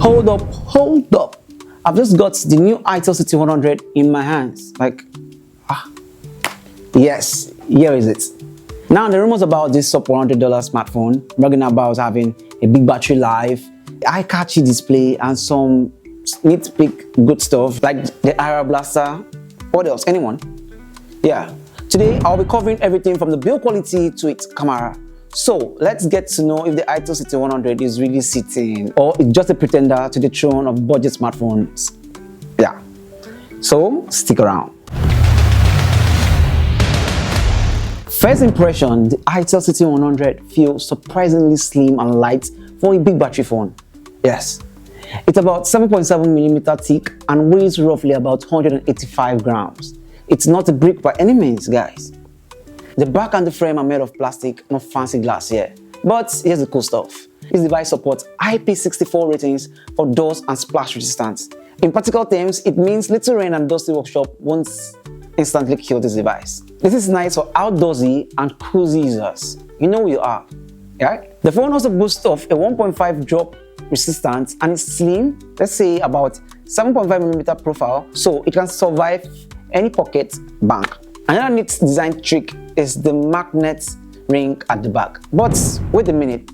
Hold up. I've just got the new itel CT100 in my hands. Yes, here is it. Now the rumors about this sub $100 smartphone, bragging about having a big battery life, eye-catchy display, and some neat pick good stuff like the Ira Blaster. What else? Anyone? Yeah. Today I'll be covering everything from the build quality to its camera. So let's get to know if the itel CT100 is really sitting or it's just a pretender to the throne of budget smartphones. Yeah. So stick around. First impression, the itel CT100 feels surprisingly slim and light for a big battery phone. Yes. It's about 7.7mm thick and weighs roughly about 185 grams. It's not a brick by any means, guys. The back and the frame are made of plastic, not fancy glass here. But here's the cool stuff. This device supports IP64 ratings for dust and splash resistance. In practical terms, it means little rain and dusty workshop won't instantly kill this device. This is nice for outdoorsy and cozy users. You know who you are, right? The phone also boasts of a 1.5 drop resistance and is slim, let's say about 7.5mm profile, so it can survive any pocket bank. Another neat design trick is the magnet ring at the back. But wait a minute,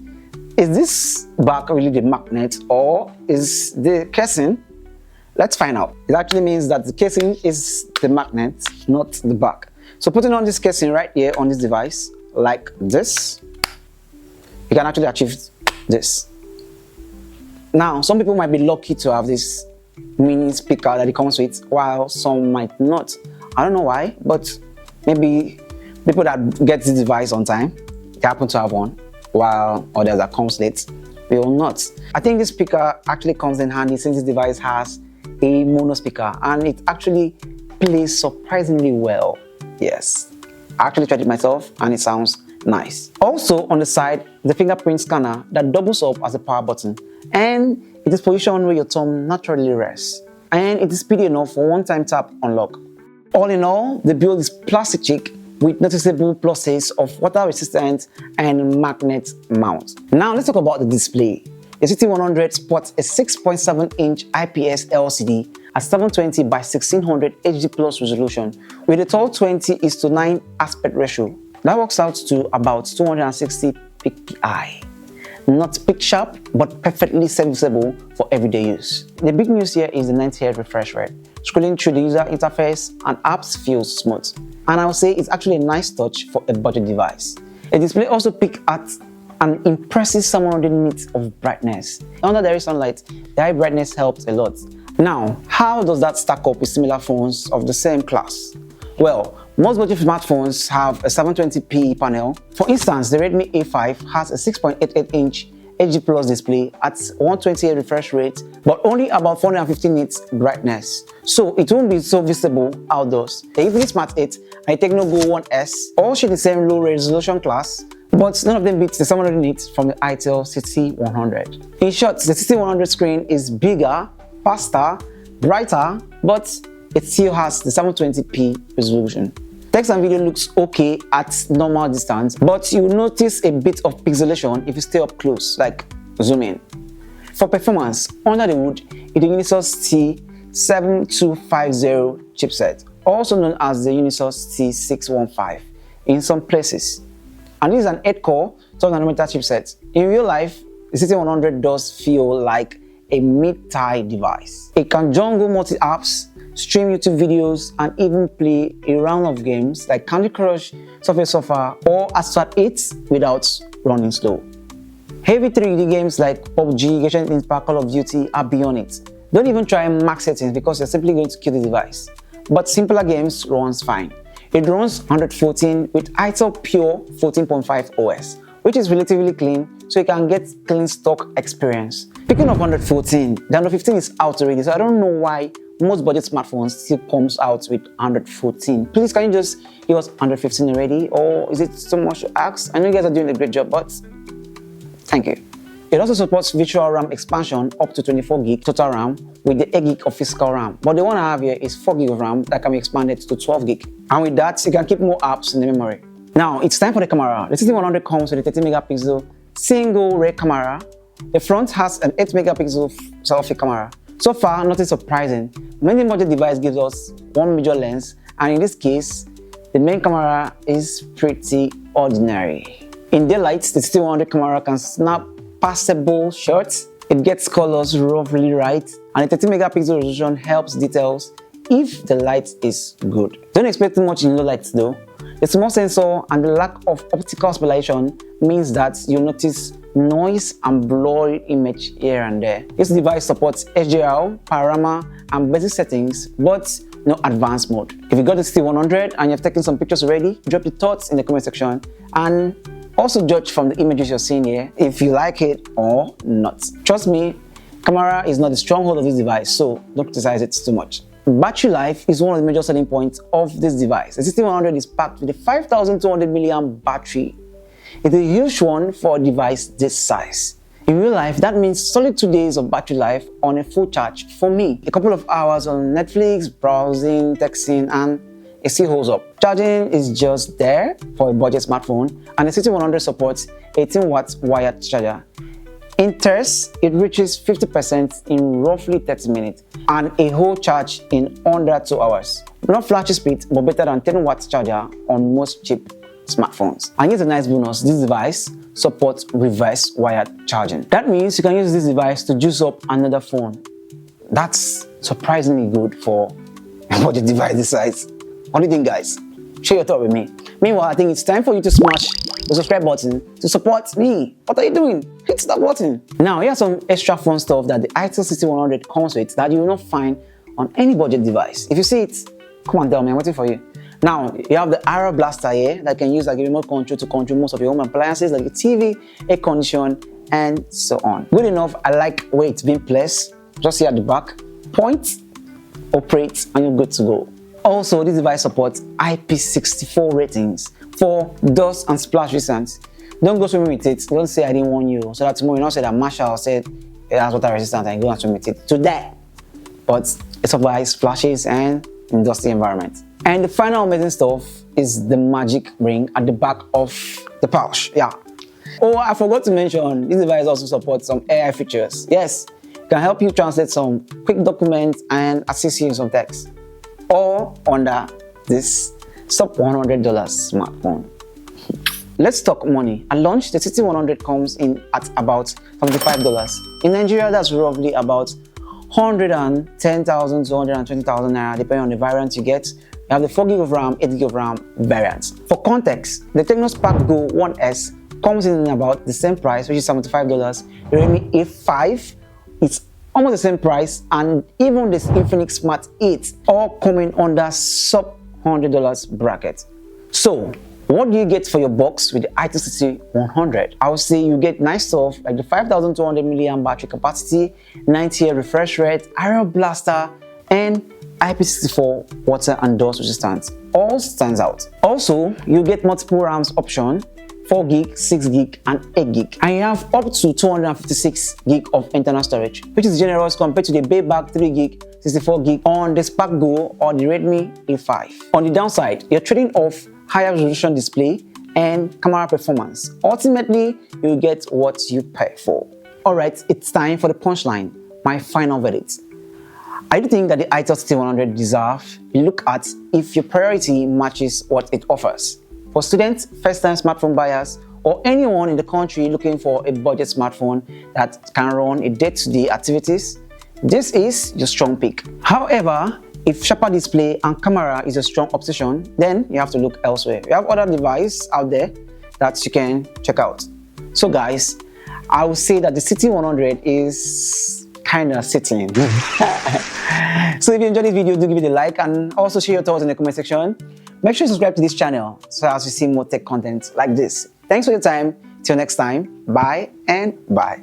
is this back really the magnet or is the casing? Let's find out. It actually means that the casing is the magnet, not the back. So putting on this casing right here on this device, like this, you can actually achieve this. Now, some people might be lucky to have this mini speaker that it comes with, while some might not. I don't know why, but maybe people that get this device on time, they happen to have one, while others that comes late will not. I think this speaker actually comes in handy since this device has a mono speaker and it actually plays surprisingly well. Yes, I actually tried it myself and it sounds nice. Also on the side, the fingerprint scanner that doubles up as a power button, and it is positioned where your thumb naturally rests, and it is speedy enough for one-time tap unlock. All in all, the build is plastic chic with noticeable pluses of water resistant and magnet mount. Now let's talk about the display. The CT100 sports a 6.7-inch IPS LCD at 720 by 1600 HD plus resolution with a 1220:9 aspect ratio. That works out to about 260 ppi. Not pic sharp, but perfectly serviceable for everyday use. The big news here is the 90Hz refresh rate. Scrolling through the user interface and apps feels smooth. And I would say it's actually a nice touch for a budget device. The display also peaks at an impressive 700 nits of brightness. Under direct sunlight, the high brightness helps a lot. Now, how does that stack up with similar phones of the same class? Well, most budget smartphones have a 720p panel. For instance, the Redmi A5 has a 6.88-inch HD Plus display at 128 refresh rate, but only about 450 nits brightness, so it won't be so visible outdoors. The Infinix Smart 8 and the Tecno Go 1S all share the same low resolution class, but none of them beats the 700 nits from the itel CT100. In short, the CT100 screen is bigger, faster, brighter, but it still has the 720p resolution. Text and video looks okay at normal distance, but you'll notice a bit of pixelation if you stay up close, like zoom in. For performance, under the hood is the Unisoc T7250 chipset, also known as the Unisoc T615 in some places. And this is an 8-core 12nm chipset. In real life, the CT100 does feel like a mid-tier device. It can juggle multi-apps, stream YouTube videos, and even play a round of games like Candy Crush, Subway Surfer, or Asphalt 8 without running slow. Heavy 3D games like PUBG, Genshin Impact, Call of Duty are beyond it. Don't even try max settings because you're simply going to kill the device. But simpler games runs fine. It runs 114 with itel Pure 14.5 OS, which is relatively clean, so you can get clean stock experience. Speaking of 114, the 115 is out already, so I don't know why most budget smartphones still comes out with 114. Please, can you just give us 115 already, or is it so much to ask? I know you guys are doing a great job, but thank you. It also supports virtual RAM expansion up to 24 gig total RAM with the 8 gig of physical RAM. But the one I have here is 4 gig of RAM that can be expanded to 12 gig. And with that, you can keep more apps in the memory. Now, it's time for the camera. The CT100 comes with a 30 megapixel single rear camera The front has an 8 megapixel selfie camera. So far, nothing surprising. Many budget device gives us one major lens, and in this case, the main camera is pretty ordinary. In daylight, the CT100 camera can snap passable shots. It gets colors roughly right, and the 30 megapixel resolution helps details if the light is good. Don't expect too much in low lights though. The small sensor and the lack of optical stabilization means that you'll notice noise and blurry image here and there. This device supports HDR, panorama, and basic settings, but no advanced mode. If you got the CT100 and you've taken some pictures already, drop your thoughts in the comment section and also judge from the images you're seeing here if you like it or not. Trust me, camera is not the stronghold of this device, so don't criticize it too much. Battery life is one of the major selling points of this device. The CT100 is packed with a 5200 mAh battery. It's a huge one for a device this size. In real life, that means solid 2 days of battery life on a full charge for me. A couple of hours on Netflix, browsing, texting, and it still holds up. Charging is just there for a budget smartphone, and the CT100 supports 18-watt wired charger. In tests, it reaches 50% in roughly 30 minutes and a whole charge in under 2 hours. Not flashy speed, but better than 10-watt charger on most cheap smartphones. And here's a nice bonus: this device supports reverse wired charging. That means you can use this device to juice up another phone. That's surprisingly good for a budget device this size. What do you think, guys? Share your thought with me. Meanwhile, I think it's time for you to smash the subscribe button to support me. What are you doing? Hit that button. Now, here's some extra fun stuff that the itel CT100 comes with that you will not find on any budget device. If you see it, come and tell me, I'm waiting for you. Now, you have the Aero Blaster here that you can use like a remote control to control most of your home appliances like your TV, air condition, and so on. Good enough, I like where it's being placed. Just here at the back. Point, operate, and you're good to go. Also, this device supports IP64 ratings for dust and splash resistance. Don't go swimming with it. Don't say I didn't warn you. So that tomorrow you not say that Marshall said it has water resistance and you go and swim with it today. But it survives splashes and in dusty environment. And the final amazing stuff is the magic ring at the back of the pouch. Yeah. Oh, I forgot to mention, this device also supports some AI features. Yes, it can help you translate some quick documents and assist you in some text. Or under this sub $100 smartphone. Let's talk money. At launch, the CT100 comes in at about $75. In Nigeria, that's roughly about 110,000 to 120,000 naira, depending on the variant you get. You have the 4 GB of RAM, 8 GB of RAM variants. For context, the Tecno Spark Go 1S comes in about the same price, which is $75. The Redmi A5, it's almost the same price, and even this Infinix Smart 8 all coming under sub $100 bracket. So what do you get for your box with the itel CT100? I would say you get nice stuff like the 5200 mAh battery capacity, 90Hz refresh rate, Aero Blaster, and IP64 water and dust resistance. All stands out. Also, you get multiple RAMs option, 4 GB, 6 GB, and 8 GB. And you have up to 256 GB of internal storage, which is generous compared to the Bayback 3 GB, 64 GB on the Spark Go or the Redmi A5. On the downside, you're trading off higher resolution display and camera performance. Ultimately, you get what you pay for. Alright, it's time for the punchline, my final verdict. I do think that the itel CT100 deserves a look at if your priority matches what it offers. For students, first-time smartphone buyers, or anyone in the country looking for a budget smartphone that can run a day-to-day activities, this is your strong pick. However, if sharper display and camera is a strong obsession, then you have to look elsewhere. We have other devices out there that you can check out. So guys, I would say that the CT100 is kind of sitting. So if you enjoyed this video, do give it a like and also share your thoughts in the comment section. Make sure you subscribe to this channel so as you see more tech content like this. Thanks for your time. Till next time, bye and bye.